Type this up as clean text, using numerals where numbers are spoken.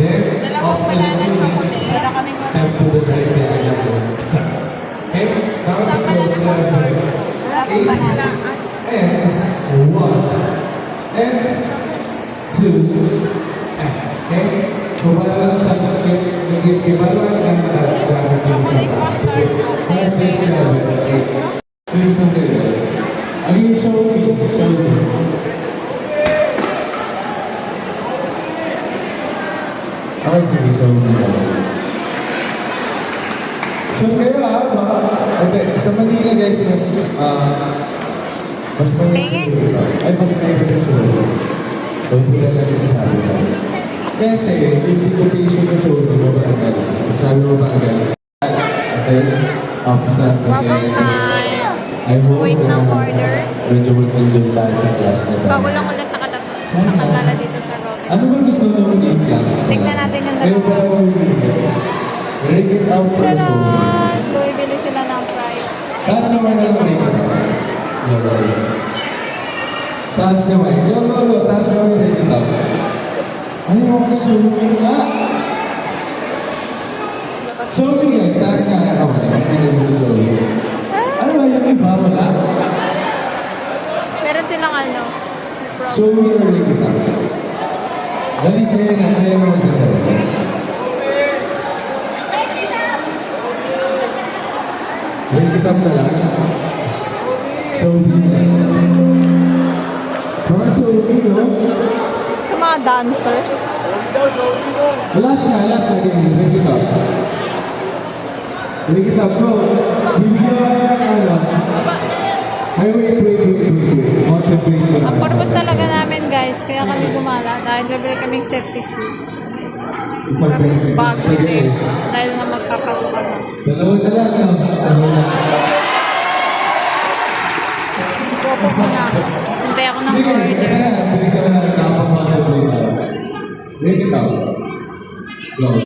Then, Dalawang up to banana the chocolate. Wala kaming step to the right hand of the top. Okay? Now, Isang banana custard. Wala pang banana. And 1, and 2, and. Okay? So, para lang siyang skip, nag-skip, para lang ang gamit yung isa. Chocolate custard. 5, 6, 7, 8. Wait lang kayo. Ano yung show me? Show me. Okay, sige, show me. So kayo baka, sa Manila guys, mas may dito. Ay, mas may dito. So, sila lang isasabi ko. Kasi, yung syncopation ng show me, mabagal. Masabi mabagal. Okay? Tapos na. One more time. I hope Wait ng order. medyo mag-enjoy tayo sa class na Bago lang ulit nakagala dito sa Robin. Ano ba gusto mo yung class? Tignan natin yung Ayaw dalawa. ba yung rate it out for so. Charot! Bumibili sila ng price. Taas naman na lang rate it out. No, guys. Taas naman. Go. Taas naman yung rate it out. Ayaw ako swimming nga. Swimming guys. Taas nga nga kamay. Kasi nandito swimming. Ano ba yung iba? Wala? Meron silang ano. Show me or rate it out. Dali, kaya na magdasal. Rate it out na lang. Show me. Mga show me, no? Yung mga dancers. Last again. Rate it out. Rate it out, bro. Bibigyan ka ng ano. Ay, wait. Contemplate ko Ang purpose talaga namin guys, kaya kami gumala dahil bibili kaming safety shoes. Isang beses. Bago Sige. din. Dahil nga magpapasok na. Dalawa na lang, no? Dalawa na. Popo ko na. Hintay ako ng Sige, order. ito na. Bili ka na. Kapag-contemplate. Rate it out. Go.